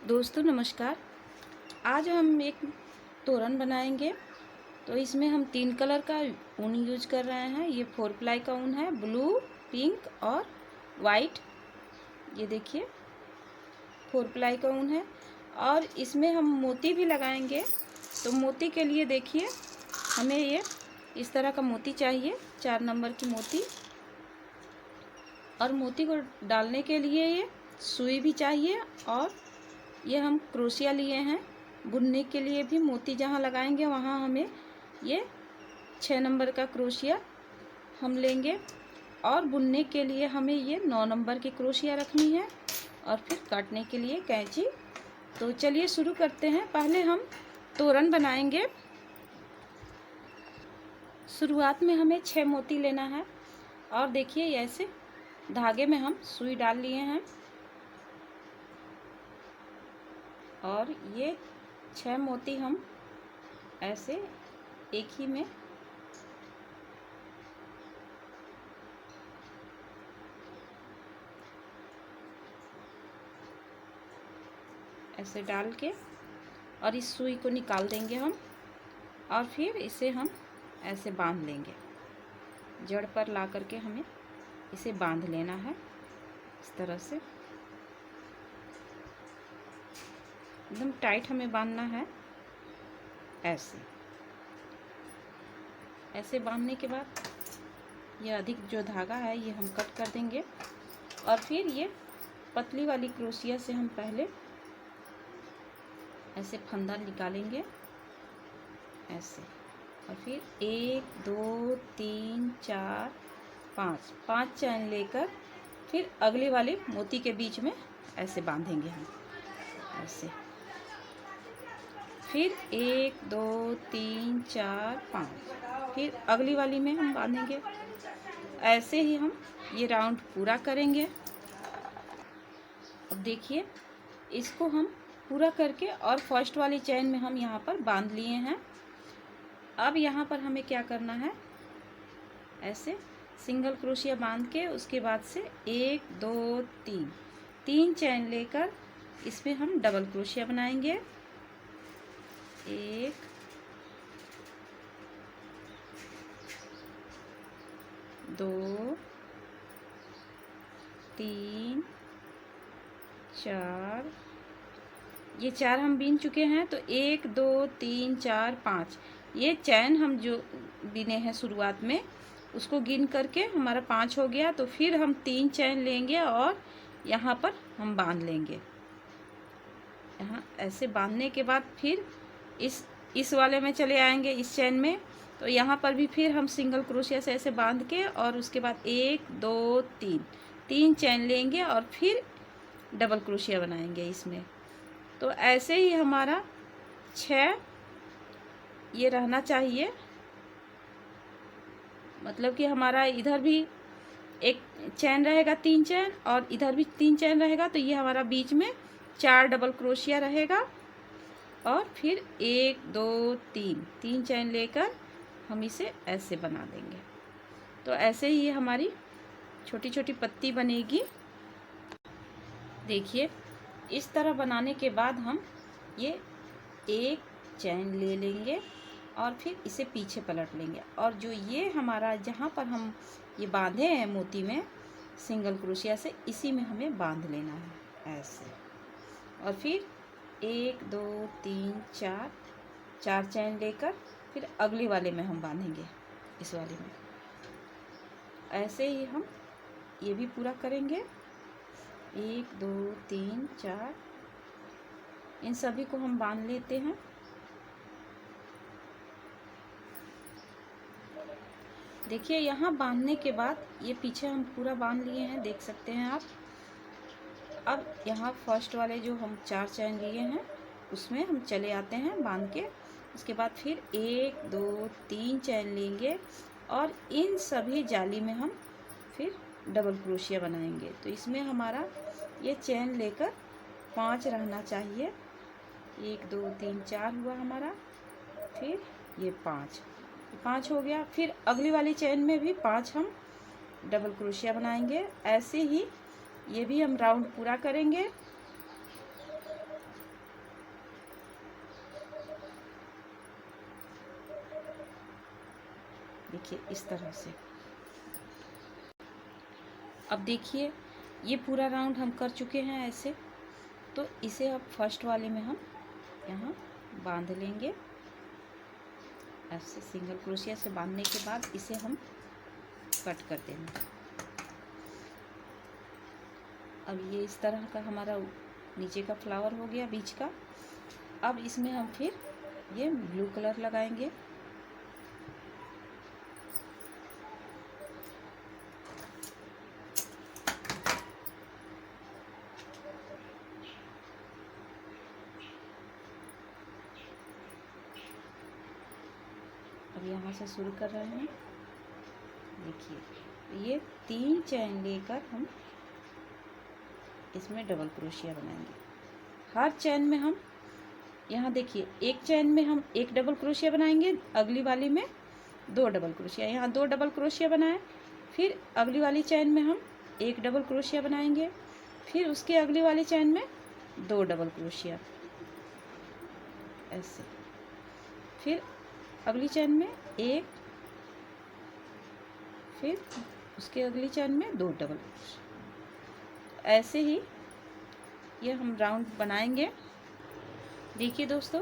दोस्तों नमस्कार। आज हम एक तोरण बनाएंगे। तो इसमें हम 3 कलर का ऊन यूज कर रहे हैं। ये 4 प्लाई का ऊन है, ब्लू, पिंक और वाइट। ये देखिए 4 प्लाई का ऊन है और इसमें हम मोती भी लगाएंगे। तो मोती के लिए देखिए हमें ये इस तरह का मोती चाहिए, 4 नंबर की मोती। और मोती को डालने के लिए ये सुई भी चाहिए और ये हम क्रोशिया लिए हैं। बुनने के लिए भी मोती जहाँ लगाएंगे वहाँ हमें ये 6 नंबर का क्रोशिया हम लेंगे और बुनने के लिए हमें ये 9 नंबर की क्रोशिया रखनी है और फिर काटने के लिए कैंची। तो चलिए शुरू करते हैं। पहले हम तोरण बनाएंगे। शुरुआत में हमें 6 मोती लेना है और देखिए ऐसे धागे में हम सुई डाल लिए हैं और ये 6 मोती हम ऐसे एक ही में ऐसे डाल के और इस सुई को निकाल देंगे हम और फिर इसे हम ऐसे बांध लेंगे। जड़ पर ला करके हमें इसे बांध लेना है इस तरह से। एकदम टाइट हमें बांधना है। ऐसे बांधने के बाद ये अधिक जो धागा है ये हम कट कर देंगे और फिर ये पतली वाली क्रोशिया से हम पहले ऐसे फंदा निकालेंगे ऐसे और फिर 1 2 3 4 5 चैन लेकर फिर अगले वाले मोती के बीच में ऐसे बांधेंगे हम ऐसे। फिर 1 2 3 4 5 फिर अगली वाली में हम बांधेंगे। ऐसे ही हम ये राउंड पूरा करेंगे। अब देखिए इसको हम पूरा करके और फर्स्ट वाली चैन में हम यहाँ पर बांध लिए हैं। अब यहाँ पर हमें क्या करना है, ऐसे सिंगल क्रोशिया बांध के उसके बाद से 1 2 3 चैन लेकर इसमें हम डबल क्रोशिया बनाएंगे। 1 2 3 4 ये 4 हम बीन चुके हैं। तो 1 2 3 4 5 ये चैन हम जो बीने हैं शुरुआत में उसको गिन करके हमारा 5 हो गया। तो फिर हम 3 चैन लेंगे और यहाँ पर हम बांध लेंगे। यहाँ ऐसे बांधने के बाद फिर इस वाले में चले आएंगे, इस चैन में। तो यहाँ पर भी फिर हम सिंगल क्रोशिया से ऐसे बांध के और उसके बाद 1 2 3 चैन लेंगे और फिर डबल क्रोशिया बनाएंगे इसमें। तो ऐसे ही हमारा 6 ये रहना चाहिए। मतलब कि हमारा इधर भी एक चैन रहेगा, 3 चैन, और इधर भी 3 चैन रहेगा। तो ये हमारा बीच में 4 डबल क्रोशिया रहेगा और फिर 1 2 3 चैन लेकर हम इसे ऐसे बना देंगे। तो ऐसे ही हमारी छोटी छोटी पत्ती बनेगी। देखिए इस तरह बनाने के बाद हम ये एक चैन ले लेंगे और फिर इसे पीछे पलट लेंगे और जो ये हमारा जहाँ पर हम ये बांधे हैं मोती में सिंगल क्रोशिया से, इसी में हमें बांध लेना है ऐसे। और फिर 1 2 3 4 चैन लेकर फिर अगली वाले में हम बांधेंगे, इस वाले में। ऐसे ही हम ये भी पूरा करेंगे। 1 2 3 4 इन सभी को हम बांध लेते हैं। देखिए यहाँ बांधने के बाद ये पीछे हम पूरा बांध लिए हैं, देख सकते हैं आप। अब यहाँ फर्स्ट वाले जो हम 4 चैन लिए हैं उसमें हम चले आते हैं बांध के। उसके बाद फिर 1 2 3 चैन लेंगे और इन सभी जाली में हम फिर डबल क्रोशिया बनाएंगे। तो इसमें हमारा ये चैन लेकर 5 रहना चाहिए। 1 2 3 4 हुआ हमारा, फिर ये 5 हो गया। फिर अगली वाली चैन में भी 5 हम डबल क्रोशिया बनाएंगे। ऐसे ही ये भी हम राउंड पूरा करेंगे। देखिए इस तरह से। अब देखिए ये पूरा राउंड हम कर चुके हैं ऐसे। तो इसे अब फर्स्ट वाले में हम यहाँ बांध लेंगे ऐसे। सिंगल क्रोशिया से बांधने के बाद इसे हम कट कर देंगे। अब ये इस तरह का हमारा नीचे का फ्लावर हो गया बीच का। अब इसमें हम फिर ये ब्लू कलर लगाएंगे। अब यहाँ से शुरू कर रहे हैं। देखिए ये 3 चैन लेकर हम इसमें डबल क्रोशिया बनाएंगे। हर चैन में हम यहाँ देखिए एक चैन में हम 1 डबल क्रोशिया बनाएंगे, अगली वाली में 2 डबल क्रोशिया। यहाँ 2 डबल क्रोशिया बनाए, फिर अगली वाली चैन में हम 1 डबल क्रोशिया बनाएंगे, फिर उसके अगली वाली चैन में 2 डबल क्रोशिया ऐसे, फिर अगली चैन में 1, फिर उसके अगली चैन में 2 डबल क्रोशिया। ऐसे ही ये हम राउंड बनाएंगे। देखिए दोस्तों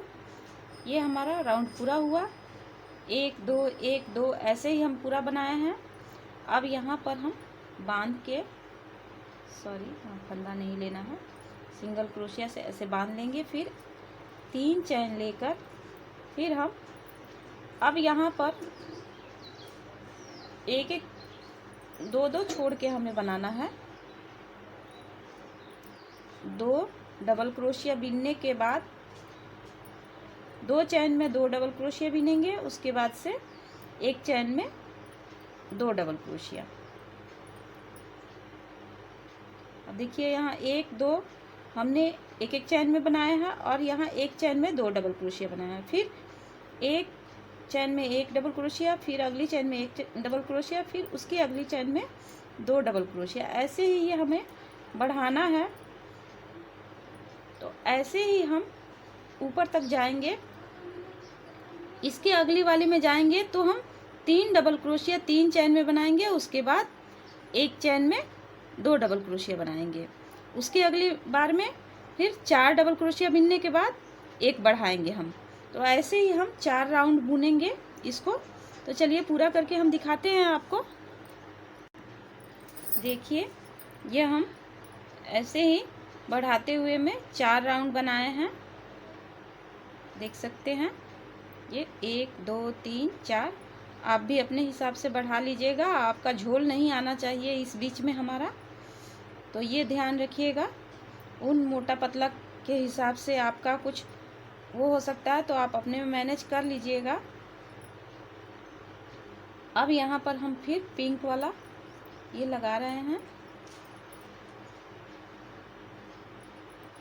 ये हमारा राउंड पूरा हुआ। 1 2 1 2 ऐसे ही हम पूरा बनाए हैं। अब यहाँ पर हम बांध के फंदा नहीं लेना है, सिंगल क्रोशिया से ऐसे बांध लेंगे। फिर 3 चैन लेकर फिर हम अब यहाँ पर 1 1 2 2 छोड़ के हमें बनाना है। 2 डबल क्रोशिया बीनने के बाद 2 चैन में 2 डबल क्रोशिया बीनेंगे, उसके बाद से 1 चैन में 2 डबल क्रोशिया। अब देखिए यहाँ 1 2 हमने 1 1 चैन में बनाया है और यहाँ 1 चैन में 2 डबल क्रोशिया बनाया है। फिर 1 चैन में 1 डबल क्रोशिया, फिर अगली चैन में 1 डबल क्रोशिया, फिर उसकी अगली चैन में 2 डबल क्रोशिया। ऐसे ही ये हमें बढ़ाना है। तो ऐसे ही हम ऊपर तक जाएंगे। इसके अगली वाली में जाएंगे तो हम 3 डबल क्रोशिया 3 चैन में बनाएंगे, उसके बाद 1 चैन में 2 डबल क्रोशिया बनाएंगे। उसके अगली बार में फिर 4 डबल क्रोशिया बीनने के बाद 1 बढ़ाएंगे हम। तो ऐसे ही हम 4 राउंड बुनेंगे इसको। तो चलिए पूरा करके हम दिखाते हैं आपको। देखिए ये हम ऐसे ही बढ़ाते हुए में 4 राउंड बनाए हैं, देख सकते हैं। ये 1 2 3 4। आप भी अपने हिसाब से बढ़ा लीजिएगा, आपका झोल नहीं आना चाहिए इस बीच में हमारा, तो ये ध्यान रखिएगा। उन मोटा पतला के हिसाब से आपका कुछ वो हो सकता है, तो आप अपने में मैनेज कर लीजिएगा। अब यहाँ पर हम फिर पिंक वाला ये लगा रहे हैं।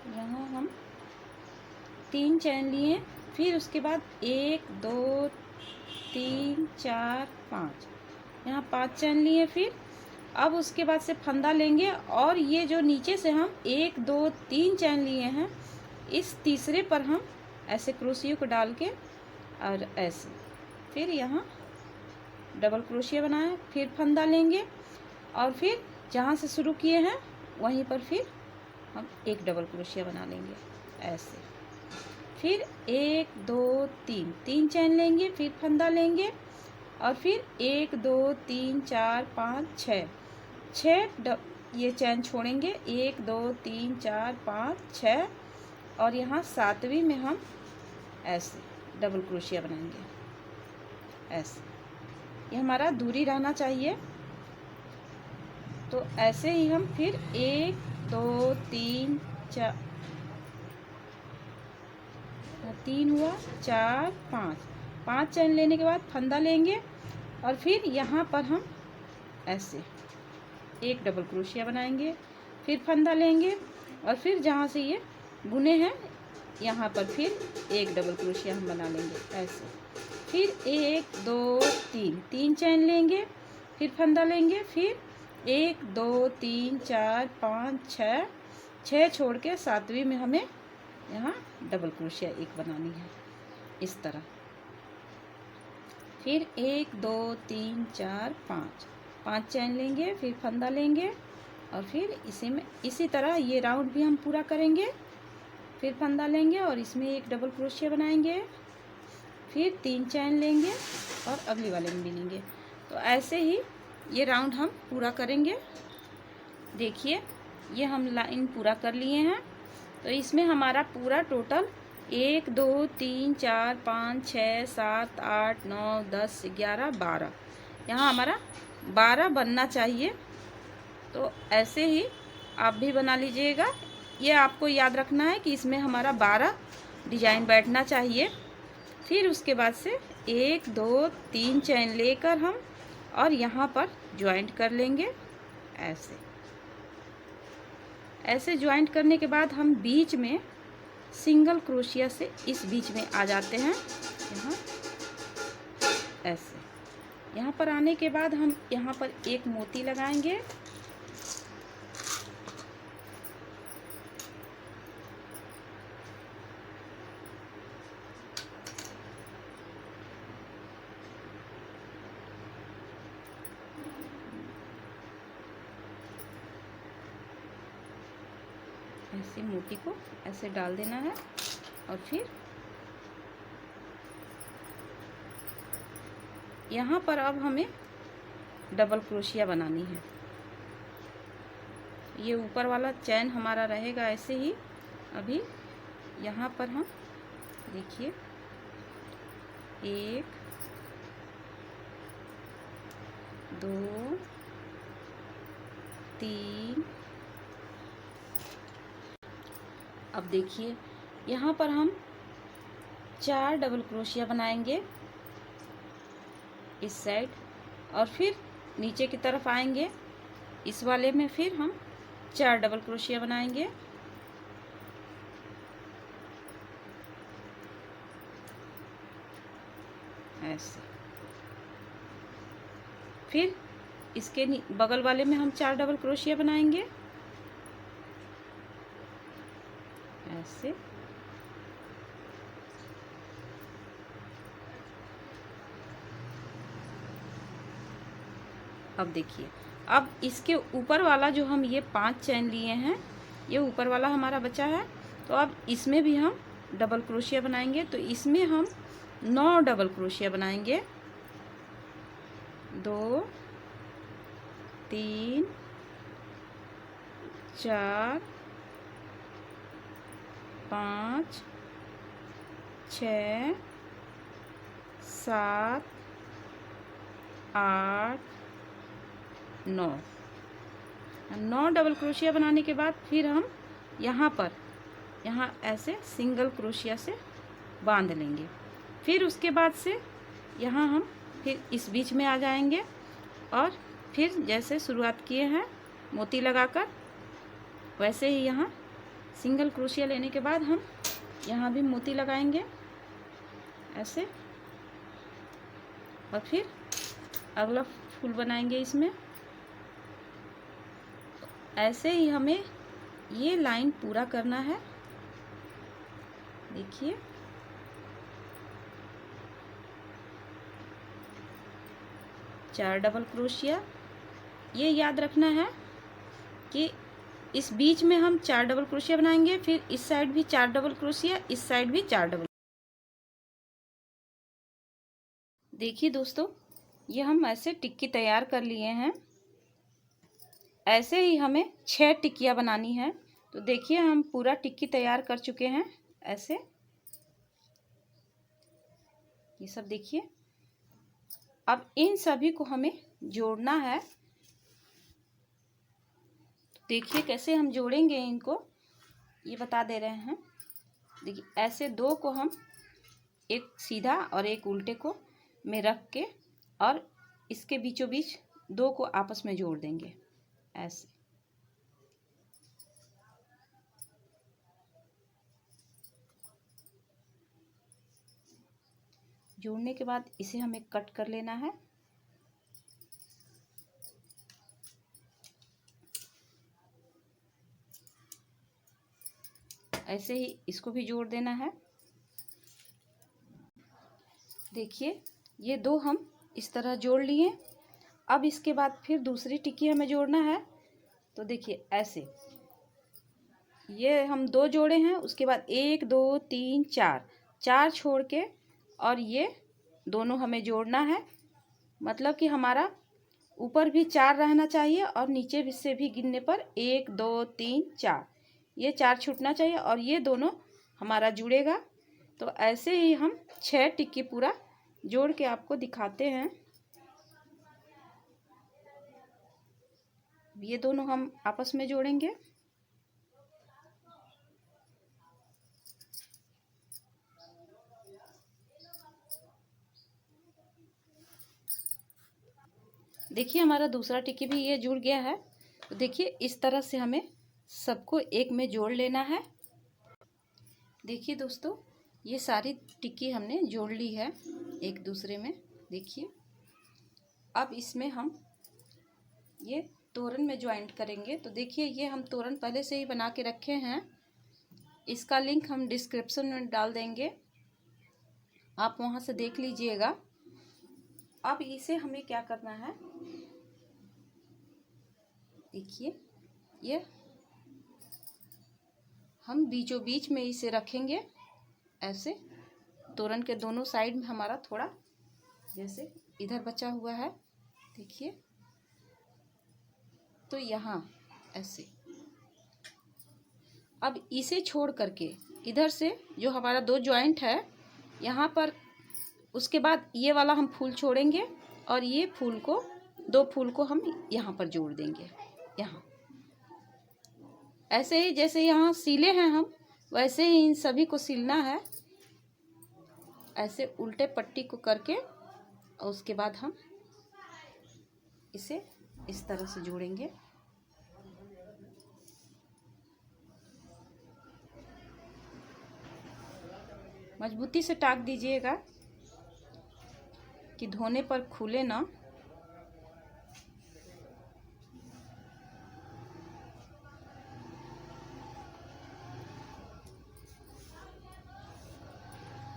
यहाँ हम 3 चैन लिए, फिर उसके बाद 1 2 3 4 5, यहाँ 5 चैन लिए। फिर अब उसके बाद से फंदा लेंगे और ये जो नीचे से हम 1 2 3 चैन लिए हैं, इस तीसरे पर हम ऐसे क्रोशिया को डाल के और ऐसे फिर यहाँ डबल क्रोशिया बनाएं, फिर फंदा लेंगे और फिर जहाँ से शुरू किए हैं वहीं पर फिर हम 1 डबल क्रोशिया बना लेंगे ऐसे। फिर 1 2 3 चैन लेंगे, फिर फंदा लेंगे और फिर 1 2 3 4 5 6 ये चैन छोड़ेंगे। 1 2 3 4 5 6 और यहाँ 7वीं में हम ऐसे डबल क्रोशिया बनाएंगे ऐसे। ये हमारा दूरी रहना चाहिए। तो ऐसे ही हम फिर 1 2 3 4 3 हुआ 4 5 चैन लेने के बाद फंदा लेंगे और फिर यहाँ पर हम ऐसे 1 डबल क्रोशिया बनाएंगे, फिर फंदा लेंगे और फिर जहाँ से ये बुने हैं यहाँ पर फिर 1 डबल क्रोशिया हम बना लेंगे ऐसे। फिर 1 2 3 चैन लेंगे, फिर फंदा लेंगे, फिर 1 2 3 4 5 6 छोड़ के 7वीं में हमें यहाँ डबल क्रोशिया 1 बनानी है इस तरह। फिर 1 2 3 4 5 5 चैन लेंगे, फिर फंदा लेंगे और फिर इसी तरह ये राउंड भी हम पूरा करेंगे। फिर फंदा लेंगे और इसमें एक डबल क्रोशिया बनाएंगे, फिर 3 चैन लेंगे और अगली वाले में बिनेंगे। तो ऐसे ही ये राउंड हम पूरा करेंगे। देखिए ये हम लाइन पूरा कर लिए हैं। तो इसमें हमारा पूरा टोटल 1 2 3 4 5 6 7 8 9 10 11 12, यहाँ हमारा 12 बनना चाहिए। तो ऐसे ही आप भी बना लीजिएगा। ये आपको याद रखना है कि इसमें हमारा 12 डिजाइन बैठना चाहिए। फिर उसके बाद से 1 2 3 चैन लेकर हम और यहाँ पर ज्वाइंट कर लेंगे। ऐसे ज्वाइंट करने के बाद हम बीच में सिंगल क्रोशिया से इस बीच में आ जाते हैं। यहाँ ऐसे यहाँ पर आने के बाद हम यहाँ पर एक मोती लगाएंगे। ऐसे मोती को ऐसे डाल देना है और फिर यहाँ पर अब हमें डबल क्रोशिया बनानी है। ये ऊपर वाला चैन हमारा रहेगा ऐसे ही। अभी यहाँ पर हम देखिए 1 2 3, अब देखिए यहाँ पर हम 4 डबल क्रोशिया बनाएंगे इस साइड और फिर नीचे की तरफ आएंगे। इस वाले में फिर हम 4 डबल क्रोशिया बनाएंगे। ऐसे फिर इसके बगल वाले में हम 4 डबल क्रोशिया बनाएंगे ऐसे। अब देखिए, अब इसके ऊपर वाला जो हम ये 5 चैन लिए हैं, ये ऊपर वाला हमारा बचा है। तो अब इसमें भी हम डबल क्रोशिया बनाएंगे। तो इसमें हम 9 डबल क्रोशिया बनाएंगे। 2 3 4 5 6 7 8 9 डबल क्रोशिया बनाने के बाद फिर हम यहाँ ऐसे सिंगल क्रोशिया से बांध लेंगे। फिर उसके बाद से यहाँ हम फिर इस बीच में आ जाएंगे और फिर जैसे शुरुआत किए हैं मोती लगाकर, वैसे ही यहाँ सिंगल क्रोशिया लेने के बाद हम यहाँ भी मोती लगाएंगे ऐसे और फिर अगला फूल बनाएंगे इसमें। ऐसे ही हमें ये लाइन पूरा करना है। देखिए चार डबल क्रोशिया, ये याद रखना है कि इस बीच में हम 4 डबल क्रोशिया बनाएंगे, फिर इस साइड भी 4 डबल क्रोशिया, इस साइड भी 4 डबल। देखिए दोस्तों, ये हम ऐसे टिक्की तैयार कर लिए हैं। ऐसे ही हमें 6 टिक्कियाँ बनानी है। तो देखिए हम पूरा टिक्की तैयार कर चुके हैं ऐसे। ये सब देखिए, अब इन सभी को हमें जोड़ना है। देखिए कैसे हम जोड़ेंगे इनको, ये बता दे रहे हैं। देखिए ऐसे 2 को हम एक सीधा और एक उल्टे को में रख के और इसके बीचों बीच 2 को आपस में जोड़ देंगे ऐसे। जोड़ने के बाद इसे हमें कट कर लेना है। ऐसे ही इसको भी जोड़ देना है। देखिए ये दो हम इस तरह जोड़ लिए। अब इसके बाद फिर दूसरी टिक्की हमें जोड़ना है। तो देखिए ऐसे ये हम दो जोड़े हैं, उसके बाद 1 2 3 4 4 छोड़ के और ये दोनों हमें जोड़ना है। मतलब कि हमारा ऊपर भी 4 रहना चाहिए और नीचे भी से भी गिनने पर 1 2 3 4 ये 4 छूटना चाहिए और ये दोनों हमारा जुड़ेगा। तो ऐसे ही हम 6 टिक्की पूरा जोड़ के आपको दिखाते हैं। ये दोनों हम आपस में जोड़ेंगे। देखिए हमारा दूसरा टिक्की भी ये जुड़ गया है। तो देखिए इस तरह से हमें सबको एक में जोड़ लेना है। देखिए दोस्तों ये सारी टिक्की हमने जोड़ ली है एक दूसरे में। देखिए अब इसमें हम ये तोरन में ज्वाइंट करेंगे। तो देखिए ये हम तोरन पहले से ही बना के रखे हैं, इसका लिंक हम डिस्क्रिप्शन में डाल देंगे, आप वहाँ से देख लीजिएगा। अब इसे हमें क्या करना है, देखिए ये हम बीचों बीच में इसे रखेंगे ऐसे। तोरन के दोनों साइड में हमारा थोड़ा जैसे इधर बचा हुआ है, देखिए तो यहाँ ऐसे। अब इसे छोड़ करके इधर से जो हमारा दो जॉइंट है यहाँ पर, उसके बाद ये वाला हम फूल छोड़ेंगे और ये फूल को, दो फूल को हम यहाँ पर जोड़ देंगे। यहाँ ऐसे ही जैसे यहाँ सीले हैं हम, वैसे ही इन सभी को सिलना है ऐसे उल्टे पट्टी को करके। और उसके बाद हम इसे इस तरह से जोड़ेंगे। मजबूती से टाक दीजिएगा कि धोने पर खुले ना।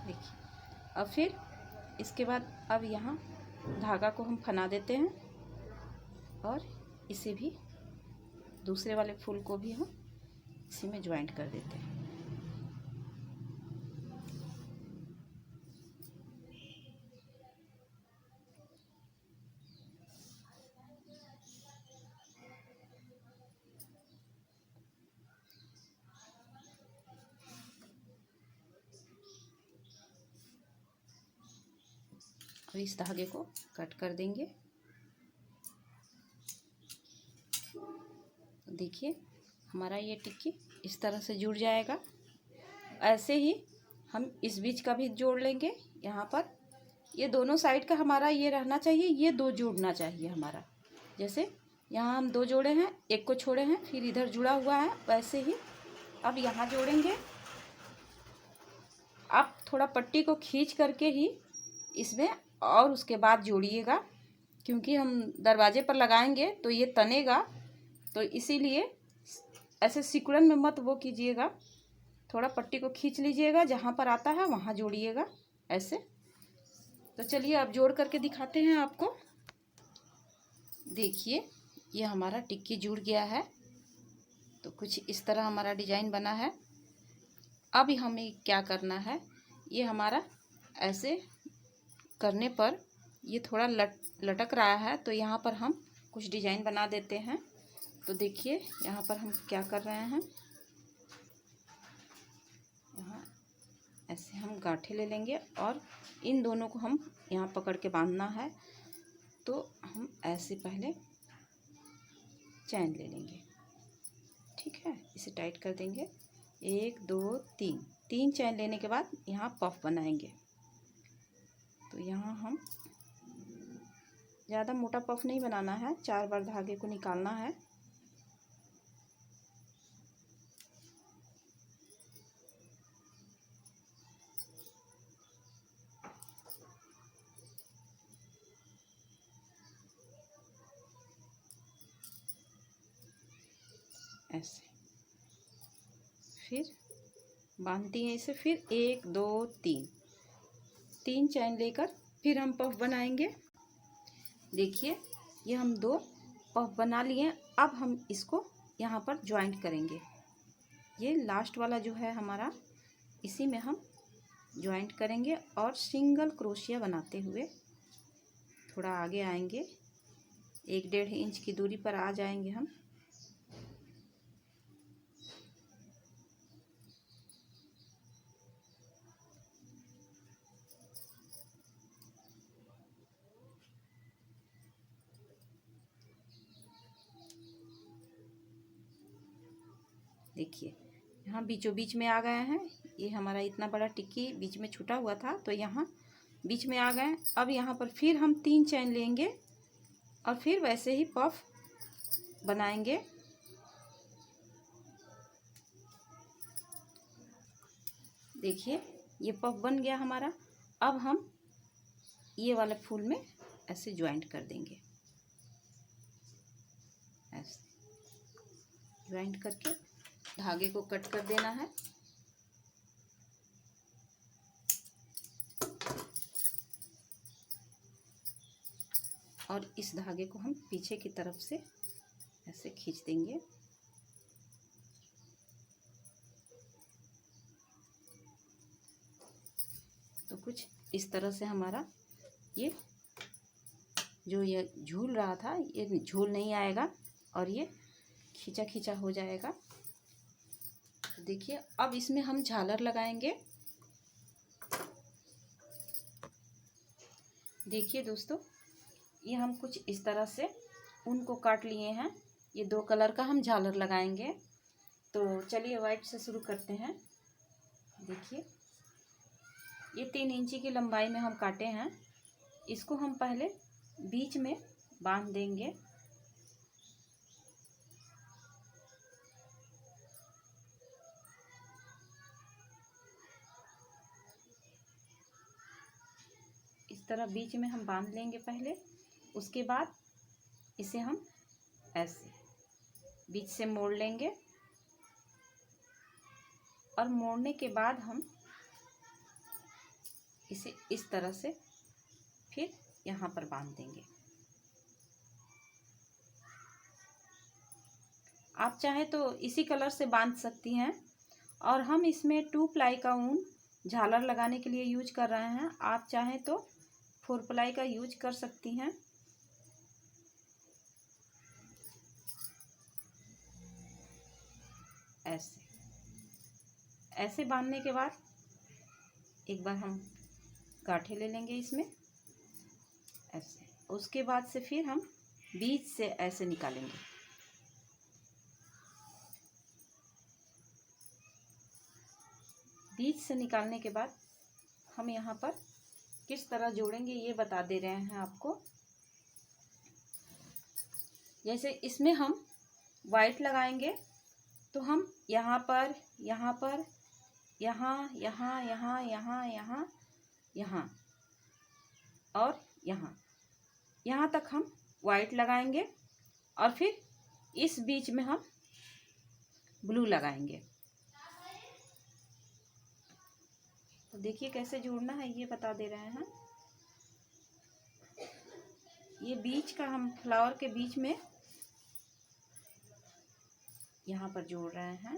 देखिए अब फिर इसके बाद अब यहाँ धागा को हम फना देते हैं और इसे भी दूसरे वाले फूल को भी हम इसी में ज्वाइंट कर देते हैं। और इस धागे को कट कर देंगे। देखिए हमारा ये टिक्की इस तरह से जुड़ जाएगा। ऐसे ही हम इस बीच का भी जोड़ लेंगे। यहाँ पर ये दोनों साइड का हमारा ये रहना चाहिए, ये दो जुड़ना चाहिए हमारा। जैसे यहाँ हम दो जोड़े हैं, एक को छोड़े हैं, फिर इधर जुड़ा हुआ है, वैसे ही अब यहाँ जोड़ेंगे। आप थोड़ा पट्टी को खींच करके ही इसमें और उसके बाद जोड़िएगा, क्योंकि हम दरवाजे पर लगाएंगे तो ये तनेगा, तो इसीलिए ऐसे सिकुड़न में मत वो कीजिएगा। थोड़ा पट्टी को खींच लीजिएगा, जहाँ पर आता है वहाँ जोड़िएगा ऐसे। तो चलिए अब जोड़ करके दिखाते हैं आपको। देखिए ये हमारा टिक्की जुड़ गया है। तो कुछ इस तरह हमारा डिजाइन बना है। अब हमें क्या करना है, ये हमारा ऐसे करने पर ये थोड़ा लटक रहा है, तो यहाँ पर हम कुछ डिजाइन बना देते हैं। तो देखिए यहाँ पर हम क्या कर रहे हैं, यहाँ ऐसे हम गांठे ले लेंगे और इन दोनों को हम यहाँ पकड़ के बांधना है। तो हम ऐसे पहले चैन ले लेंगे, ठीक है, इसे टाइट कर देंगे। 1 2 3 3 चैन लेने के बाद यहाँ पफ बनाएंगे। तो यहाँ हम ज़्यादा मोटा पफ नहीं बनाना है, 4 बार धागे को निकालना है। ऐसे फिर बांधती हैं इसे, फिर 1 2 3 3 चैन लेकर फिर हम पफ बनाएंगे। देखिए ये हम 2 पफ बना लिए। अब हम इसको यहाँ पर ज्वाइंट करेंगे। ये लास्ट वाला जो है हमारा, इसी में हम ज्वाइंट करेंगे और सिंगल क्रोशिया बनाते हुए थोड़ा आगे आएंगे। 1-1.5 इंच की दूरी पर आ जाएंगे हम। देखिए यहाँ बीचों बीच में आ गए हैं। ये हमारा इतना बड़ा टिक्की बीच में छूटा हुआ था तो यहाँ बीच में आ गए। अब यहाँ पर फिर हम 3 चैन लेंगे और फिर वैसे ही पफ बनाएंगे। देखिए ये पफ बन गया हमारा। अब हम ये वाले फूल में ऐसे ज्वाइंट कर देंगे। ऐसे ज्वाइंट करके धागे को कट कर देना है। और इस धागे को हम पीछे की तरफ से ऐसे खींच देंगे। तो कुछ इस तरह से हमारा ये जो ये झूल रहा था ये झूल नहीं आएगा और ये खींचा खींचा हो जाएगा। तो देखिए अब इसमें हम झालर लगाएंगे। देखिए दोस्तों ये हम कुछ इस तरह से ऊन को काट लिए हैं। ये 2 कलर का हम झालर लगाएंगे। तो चलिए वाइट से शुरू करते हैं। देखिए ये 3 इंची की लंबाई में हम काटे हैं। इसको हम पहले बीच में बांध देंगे। इस तरह बीच में हम बांध लेंगे पहले। उसके बाद इसे हम ऐसे बीच से मोड़ लेंगे और मोड़ने के बाद हम इसे इस तरह से फिर यहाँ पर बांध देंगे। आप चाहे तो इसी कलर से बांध सकती हैं। और हम इसमें 2 प्लाई का ऊन झालर लगाने के लिए यूज कर रहे हैं। आप चाहें तो 4 प्लाई का यूज कर सकती हैं। ऐसे ऐसे बांधने के बाद एक बार हम गांठे ले लेंगे इसमें ऐसे। उसके बाद से फिर हम बीच से ऐसे निकालेंगे। बीच से निकालने के बाद हम यहाँ पर किस तरह जोड़ेंगे ये बता दे रहे हैं आपको। जैसे इसमें हम वाइट लगाएंगे तो हम यहाँ पर, यहाँ पर, यहाँ, यहाँ, यहाँ, यहाँ, यहाँ, यहाँ और यहाँ तक हम वाइट लगाएंगे और फिर इस बीच में हम ब्लू लगाएंगे। तो देखिए कैसे जोड़ना है ये बता दे रहे हैं। ये बीच का हम फ्लावर के बीच में यहाँ पर जोड़ रहे हैं।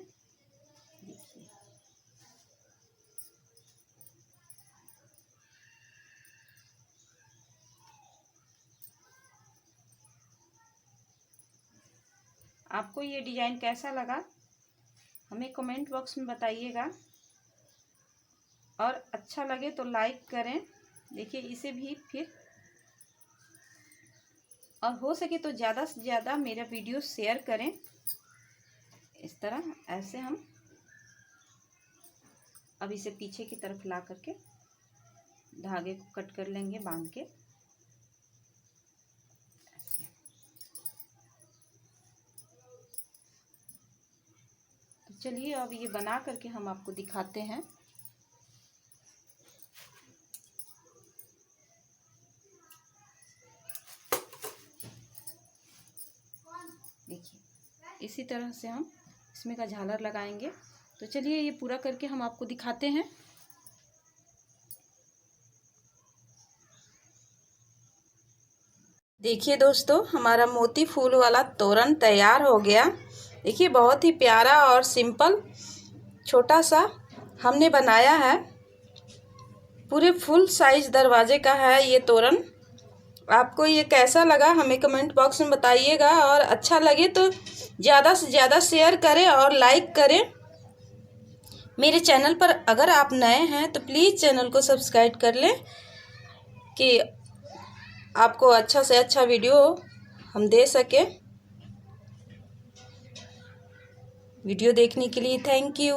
देखिए आपको ये डिज़ाइन कैसा लगा हमें कमेंट बॉक्स में बताइएगा। और अच्छा लगे तो लाइक करें। देखिए इसे भी फिर, और हो सके तो ज़्यादा से ज़्यादा मेरा वीडियो शेयर करें। इस तरह ऐसे हम अब इसे पीछे की तरफ ला करके धागे को कट कर लेंगे बांध के। तो चलिए अब ये बना करके हम आपको दिखाते हैं। देखिए इसी तरह से हम इसमें का झालर लगाएंगे। तो चलिए ये पूरा करके हम आपको दिखाते हैं। देखिए दोस्तों, हमारा मोती फूल वाला तोरण तैयार हो गया। देखिए बहुत ही प्यारा और सिंपल छोटा सा हमने बनाया है। पूरे फुल साइज दरवाजे का है ये तोरण। आपको ये कैसा लगा हमें कमेंट बॉक्स में बताइएगा, और अच्छा लगे तो ज़्यादा से ज़्यादा शेयर करें और लाइक करें। मेरे चैनल पर अगर आप नए हैं तो प्लीज़ चैनल को सब्सक्राइब कर लें कि आपको अच्छा से अच्छा वीडियो हम दे सकें। वीडियो देखने के लिए थैंक यू।